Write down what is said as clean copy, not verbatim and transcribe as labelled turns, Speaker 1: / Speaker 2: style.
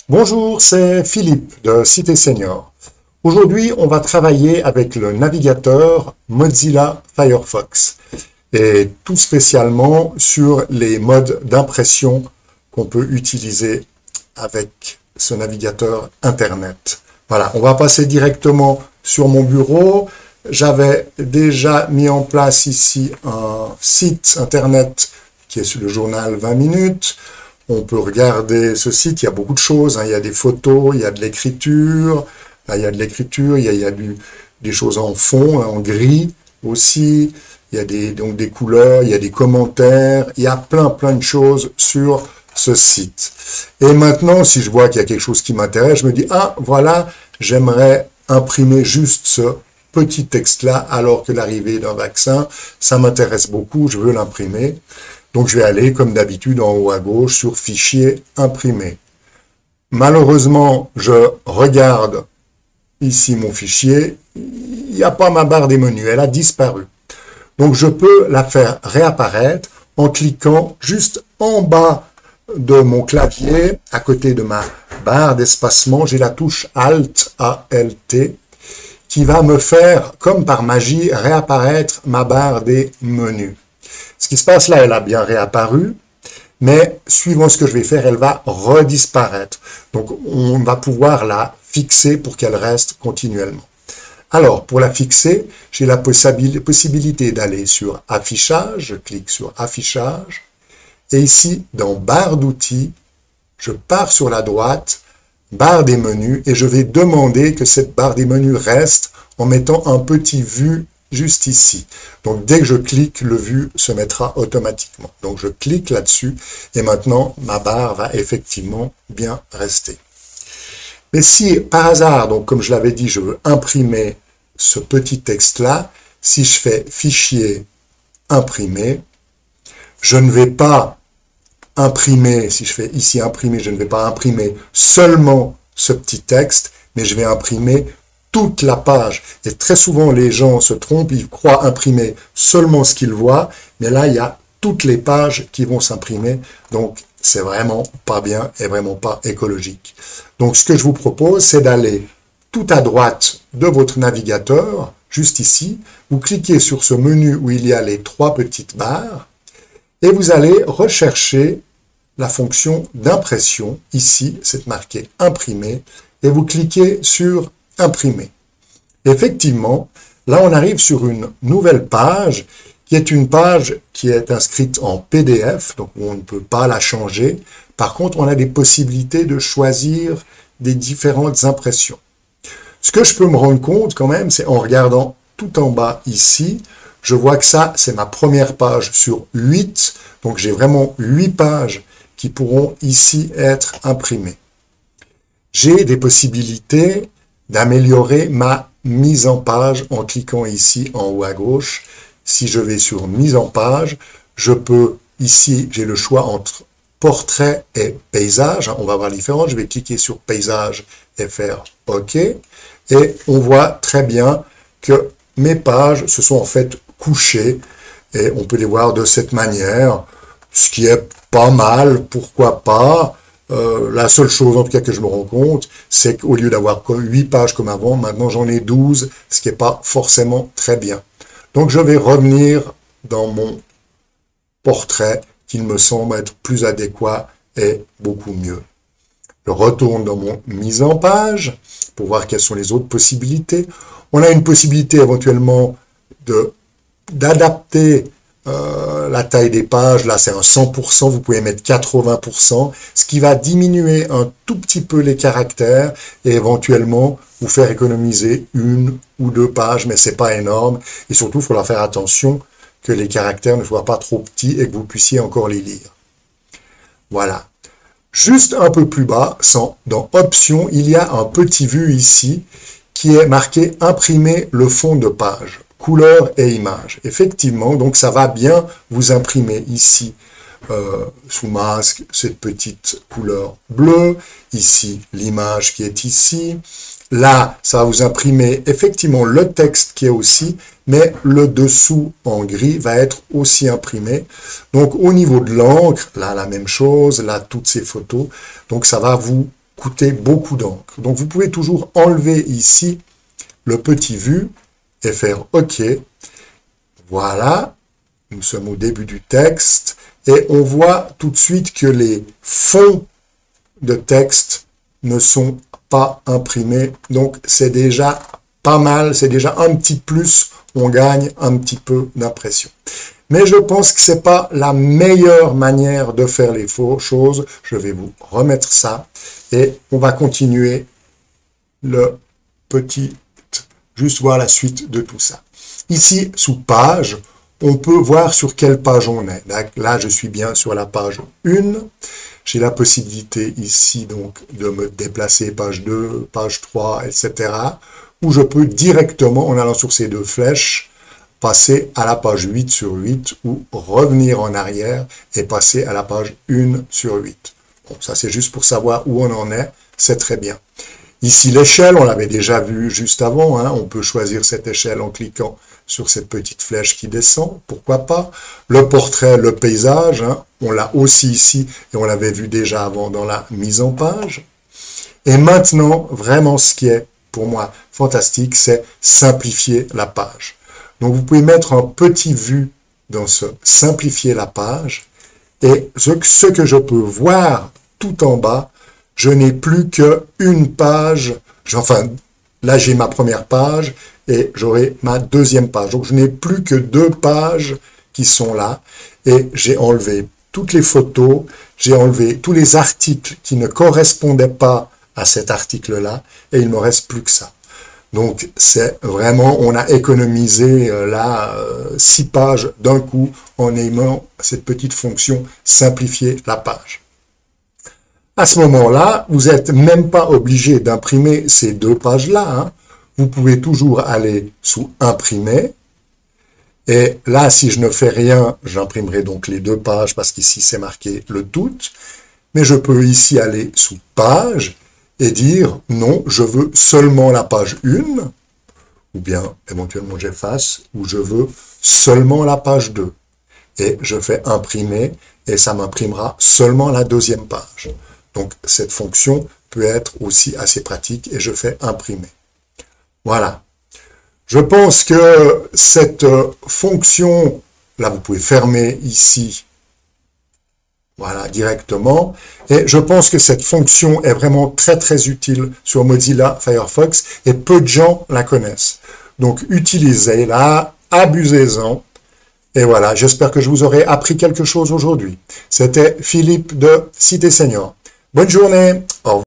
Speaker 1: Bonjour, c'est Philippe de Cité Senior. Aujourd'hui, on va travailler avec le navigateur Mozilla Firefox et tout spécialement sur les modes d'impression qu'on peut utiliser avec ce navigateur Internet. Voilà, on va passer directement sur mon bureau. J'avais déjà mis en place ici un site Internet qui est sur le journal 20 minutes. On peut regarder ce site, il y a beaucoup de choses, hein. Il y a des photos, il y a de l'écriture, il y a des choses en fond, hein, en gris aussi, il y a donc des couleurs, il y a des commentaires, il y a plein de choses sur ce site. Et maintenant, si je vois qu'il y a quelque chose qui m'intéresse, je me dis, ah voilà, j'aimerais imprimer juste ce petit texte-là, alors que l'arrivée d'un vaccin, ça m'intéresse beaucoup, je veux l'imprimer. Donc, je vais aller, comme d'habitude, en haut à gauche, sur Fichier, Imprimer. Malheureusement, je regarde ici mon fichier. Il n'y a pas ma barre des menus, elle a disparu. Donc, je peux la faire réapparaître en cliquant juste en bas de mon clavier, à côté de ma barre d'espacement. J'ai la touche Alt, A-L-T, qui va me faire, comme par magie, réapparaître ma barre des menus. Ce qui se passe là, elle a bien réapparu, mais suivant ce que je vais faire, elle va redisparaître. Donc, on va pouvoir la fixer pour qu'elle reste continuellement. Alors, pour la fixer, j'ai la possibilité d'aller sur Affichage, je clique sur Affichage, et ici, dans Barre d'outils, je pars sur la droite, Barre des menus, et je vais demander que cette barre des menus reste en mettant un petit Vue juste ici. Donc, dès que je clique, le Vue se mettra automatiquement. Donc, je clique là-dessus et maintenant, ma barre va effectivement bien rester. Mais si, par hasard, donc comme je l'avais dit, je veux imprimer ce petit texte-là, si je fais Fichier, Imprimer, je ne vais pas imprimer, si je fais ici Imprimer, je ne vais pas imprimer seulement ce petit texte, mais je vais imprimer toute la page. Et très souvent, les gens se trompent, ils croient imprimer seulement ce qu'ils voient, mais là, il y a toutes les pages qui vont s'imprimer, donc c'est vraiment pas bien et vraiment pas écologique. Donc, ce que je vous propose, c'est d'aller tout à droite de votre navigateur, juste ici, vous cliquez sur ce menu où il y a les trois petites barres, et vous allez rechercher la fonction d'impression. Ici, c'est marqué Imprimer, et vous cliquez sur Imprimer. Effectivement, là on arrive sur une nouvelle page qui est une page qui est inscrite en PDF, donc on ne peut pas la changer. Par contre, on a des possibilités de choisir des différentes impressions. Ce que je peux me rendre compte quand même, c'est en regardant tout en bas ici, je vois que ça, c'est ma première page sur 8, donc j'ai vraiment 8 pages qui pourront ici être imprimées. J'ai des possibilités d'améliorer ma mise en page en cliquant ici en haut à gauche. Si je vais sur mise en page, je peux, ici, j'ai le choix entre portrait et paysage. On va voir la différence. Je vais cliquer sur paysage et faire OK. Et on voit très bien que mes pages se sont en fait couchées et on peut les voir de cette manière, ce qui est pas mal, pourquoi pas. La seule chose, en tout cas, que je me rends compte, c'est qu'au lieu d'avoir 8 pages comme avant, maintenant j'en ai 12, ce qui n'est pas forcément très bien. Donc, je vais revenir dans mon portrait, qui me semble être plus adéquat et beaucoup mieux. Je retourne dans mon mise en page, pour voir quelles sont les autres possibilités. On a une possibilité éventuellement d'adapter la taille des pages, là c'est un 100%, vous pouvez mettre 80%, ce qui va diminuer un tout petit peu les caractères et éventuellement vous faire économiser 1 ou 2 pages, mais c'est pas énorme. Et surtout, il faudra faire attention que les caractères ne soient pas trop petits et que vous puissiez encore les lire. Voilà. Juste un peu plus bas, dans Options, il y a un petit Vue ici qui est marqué Imprimer le fond de page. Couleur et image. Effectivement, donc ça va bien vous imprimer ici, sous masque, cette petite couleur bleue, ici l'image qui est ici, là ça va vous imprimer effectivement le texte qui est aussi, mais le dessous en gris va être aussi imprimé. Donc au niveau de l'encre, là la même chose, là toutes ces photos, donc ça va vous coûter beaucoup d'encre. Donc vous pouvez toujours enlever ici le petit vu et faire OK. Voilà, nous sommes au début du texte et on voit tout de suite que les fonds de texte ne sont pas imprimés. Donc c'est déjà pas mal, c'est déjà un petit plus, on gagne un petit peu d'impression. Mais je pense que c'est pas la meilleure manière de faire les choses. Je vais vous remettre ça et on va continuer le petit, juste voir la suite de tout ça. Ici, sous page, on peut voir sur quelle page on est. Là, je suis bien sur la page 1. J'ai la possibilité ici donc de me déplacer page 2, page 3, etc. Où je peux directement, en allant sur ces deux flèches, passer à la page 8 sur 8 ou revenir en arrière et passer à la page 1 sur 8. Bon, ça c'est juste pour savoir où on en est, c'est très bien. Ici l'échelle, on l'avait déjà vu juste avant, hein, on peut choisir cette échelle en cliquant sur cette petite flèche qui descend, pourquoi pas. Le portrait, le paysage, hein, on l'a aussi ici et on l'avait vu déjà avant dans la mise en page. Et maintenant, vraiment ce qui est pour moi fantastique, c'est simplifier la page. Donc vous pouvez mettre un petit vu dans ce simplifier la page et ce que je peux voir tout en bas, je n'ai plus qu'une page, enfin là j'ai ma première page et j'aurai ma deuxième page. Donc je n'ai plus que 2 pages qui sont là et j'ai enlevé toutes les photos, j'ai enlevé tous les articles qui ne correspondaient pas à cet article-là et il ne me reste plus que ça. Donc c'est vraiment, on a économisé là 6 pages d'un coup en aimant cette petite fonction simplifier la page. À ce moment-là, vous n'êtes même pas obligé d'imprimer ces 2 pages-là. Hein. Vous pouvez toujours aller sous imprimer. Et là, si je ne fais rien, j'imprimerai donc les 2 pages parce qu'ici c'est marqué le tout. Mais je peux ici aller sous page et dire non, je veux seulement la page 1, ou bien éventuellement j'efface, ou je veux seulement la page 2. Et je fais imprimer et ça m'imprimera seulement la 2e page. Donc cette fonction peut être aussi assez pratique et je fais imprimer. Voilà. Je pense que cette fonction, là vous pouvez fermer ici, voilà, directement. Et je pense que cette fonction est vraiment très très utile sur Mozilla Firefox et peu de gens la connaissent. Donc utilisez-la, abusez-en. Et voilà, j'espère que je vous aurai appris quelque chose aujourd'hui. C'était Philippe de Cité Senior. Bonne journée. Au revoir.